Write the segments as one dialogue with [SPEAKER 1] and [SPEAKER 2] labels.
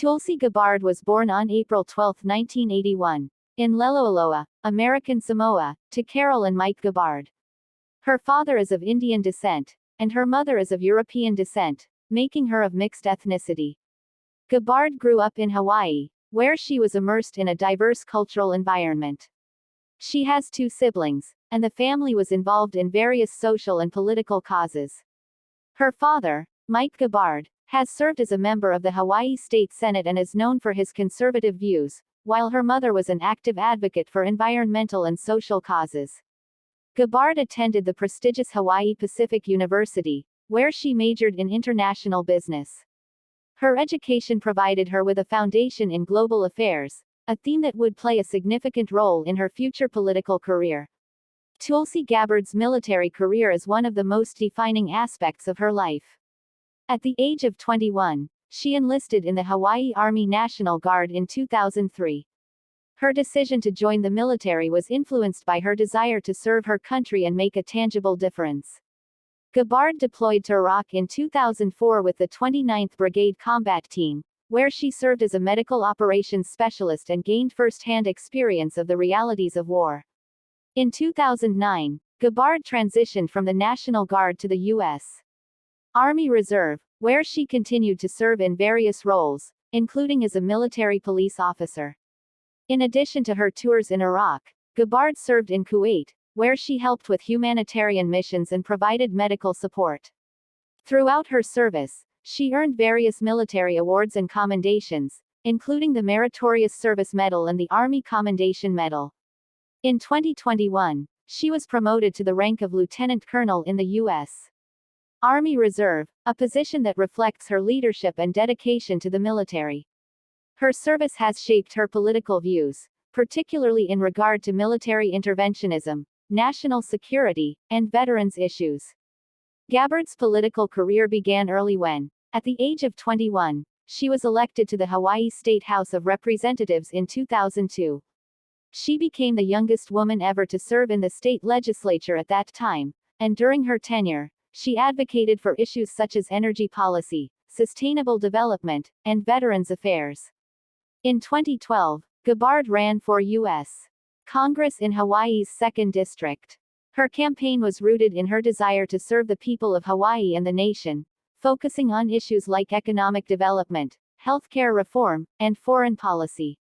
[SPEAKER 1] Tulsi Gabbard was born on April 12, 1981, in Leloaloa, American Samoa, to Carol and Mike Gabbard. Her father is of Indian descent, and her mother is of European descent, making her of mixed ethnicity. Gabbard grew up in Hawaii, where she was immersed in a diverse cultural environment. She has 2 siblings, and the family was involved in various social and political causes. Her father, Mike Gabbard, has served as a member of the Hawaii State Senate and is known for his conservative views, while her mother was an active advocate for environmental and social causes. Gabbard attended the prestigious Hawaii Pacific University, where she majored in international business. Her education provided her with a foundation in global affairs, a theme that would play a significant role in her future political career. Tulsi Gabbard's military career is one of the most defining aspects of her life. At the age of 21, she enlisted in the Hawaii Army National Guard in 2003. Her decision to join the military was influenced by her desire to serve her country and make a tangible difference. Gabbard deployed to Iraq in 2004 with the 29th Brigade Combat Team, where she served as a medical operations specialist and gained first-hand experience of the realities of war. In 2009, Gabbard transitioned from the National Guard to the U.S. Army Reserve, where she continued to serve in various roles, including as a military police officer. In addition to her tours in Iraq, Gabbard served in Kuwait, where she helped with humanitarian missions and provided medical support. Throughout her service, she earned various military awards and commendations, including the Meritorious Service Medal and the Army Commendation Medal. In 2021, she was promoted to the rank of lieutenant colonel in the U.S. Army Reserve, a position that reflects her leadership and dedication to the military. Her service has shaped her political views, particularly in regard to military interventionism, national security, and veterans issues. Gabbard's political career began early when, at the age of 21, she was elected to the Hawaii State House of Representatives in 2002. She became the youngest woman ever to serve in the state legislature at that time, and during her tenure, she advocated for issues such as energy policy, sustainable development, and veterans affairs. In 2012, Gabbard ran for U.S. Congress in Hawaii's 2nd District. Her campaign was rooted in her desire to serve the people of Hawaii and the nation, focusing on issues like economic development, healthcare reform, and foreign policy.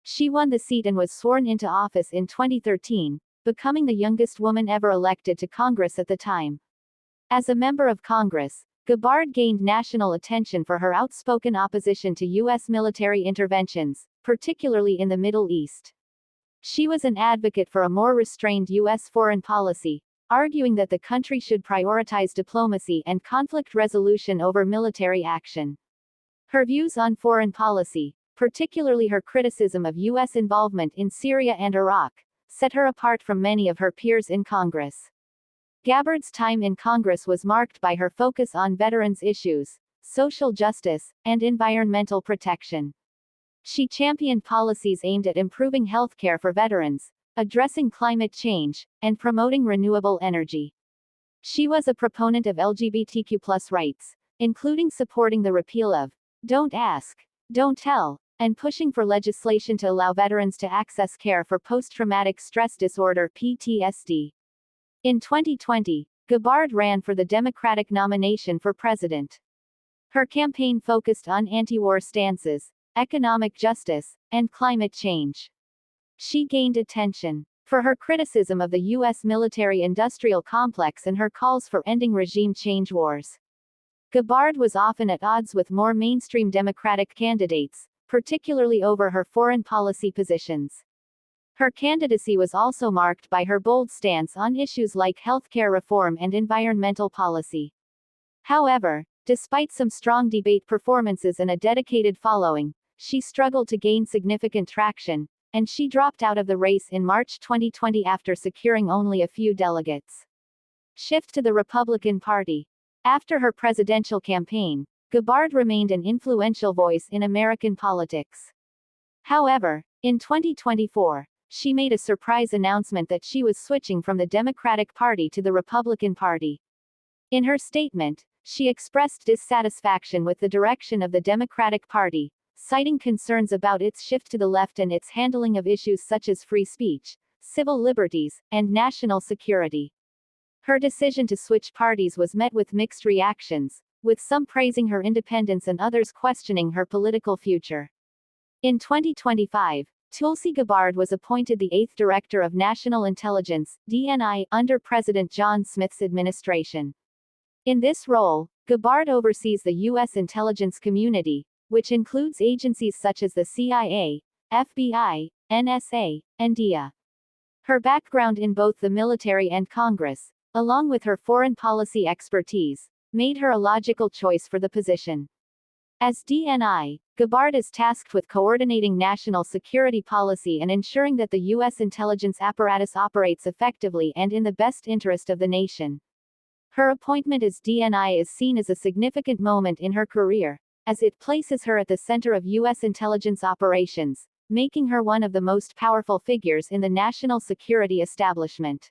[SPEAKER 1] She won the seat and was sworn into office in 2013, becoming the youngest woman ever elected to Congress at the time. As a member of Congress, Gabbard gained national attention for her outspoken opposition to U.S. military interventions, particularly in the Middle East. She was an advocate for a more restrained U.S. foreign policy, arguing that the country should prioritize diplomacy and conflict resolution over military action. Her views on foreign policy, particularly her criticism of U.S. involvement in Syria and Iraq, set her apart from many of her peers in Congress. Gabbard's time in Congress was marked by her focus on veterans issues, social justice, and environmental protection. She championed policies aimed at improving healthcare for veterans, addressing climate change, and promoting renewable energy. She was a proponent of LGBTQ+ rights, including supporting the repeal of Don't Ask, Don't Tell, and pushing for legislation to allow veterans to access care for post-traumatic stress disorder (PTSD). In 2020, Gabbard ran for the Democratic nomination for president. Her campaign focused on anti-war stances, economic justice, and climate change. She gained attention for her criticism of the U.S. military-industrial complex and her calls for ending regime change wars. Gabbard was often at odds with more mainstream Democratic candidates, particularly over her foreign policy positions. Her candidacy was also marked by her bold stance on issues like healthcare reform and environmental policy. However, despite some strong debate performances and a dedicated following, she struggled to gain significant traction, and she dropped out of the race in March 2020 after securing only a few delegates. Shift to the Republican Party. After her presidential campaign, Gabbard remained an influential voice in American politics. However, in 2024, she made a surprise announcement that she was switching from the Democratic Party to the Republican Party. In her statement, she expressed dissatisfaction with the direction of the Democratic Party, citing concerns about its shift to the left and its handling of issues such as free speech, civil liberties, and national security. Her decision to switch parties was met with mixed reactions, with some praising her independence and others questioning her political future. In 2025, Tulsi Gabbard was appointed the 8th Director of National Intelligence, DNI, under President John Smith's administration. In this role, Gabbard oversees the U.S. intelligence community, which includes agencies such as the CIA, FBI, NSA, and DIA. Her background in both the military and Congress, along with her foreign policy expertise, made her a logical choice for the position. As DNI, Gabbard is tasked with coordinating national security policy and ensuring that the U.S. intelligence apparatus operates effectively and in the best interest of the nation. Her appointment as DNI is seen as a significant moment in her career, as it places her at the center of U.S. intelligence operations, making her one of the most powerful figures in the national security establishment.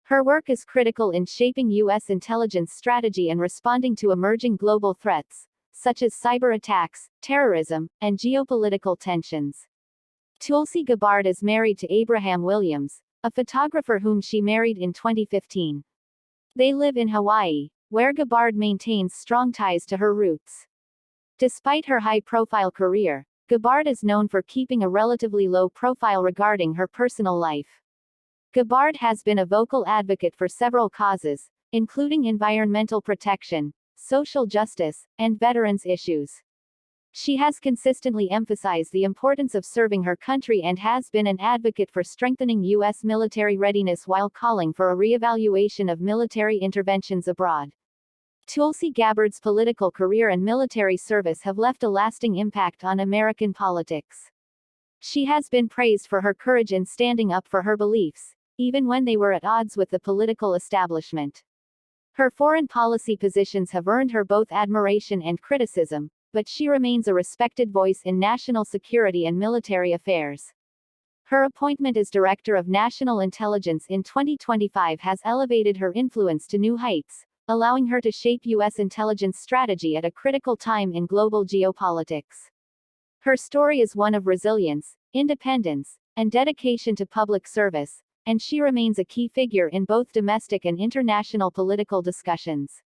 [SPEAKER 1] Her work is critical in shaping U.S. intelligence strategy and responding to emerging global threats, such as cyber attacks, terrorism, and geopolitical tensions. Tulsi Gabbard is married to Abraham Williams, a photographer whom she married in 2015. They live in Hawaii, where Gabbard maintains strong ties to her roots. Despite her high-profile career, Gabbard is known for keeping a relatively low profile regarding her personal life. Gabbard has been a vocal advocate for several causes, including environmental protection, social justice, and veterans issues. She has consistently emphasized the importance of serving her country and has been an advocate for strengthening U.S. military readiness while calling for a re-evaluation of military interventions abroad. Tulsi Gabbard's political career and military service have left a lasting impact on American politics. She has been praised for her courage in standing up for her beliefs, even when they were at odds with the political establishment. Her foreign policy positions have earned her both admiration and criticism, but she remains a respected voice in national security and military affairs. Her appointment as Director of National Intelligence in 2025 has elevated her influence to new heights, allowing her to shape U.S. intelligence strategy at a critical time in global geopolitics. Her story is one of resilience, independence, and dedication to public service, and she remains a key figure in both domestic and international political discussions.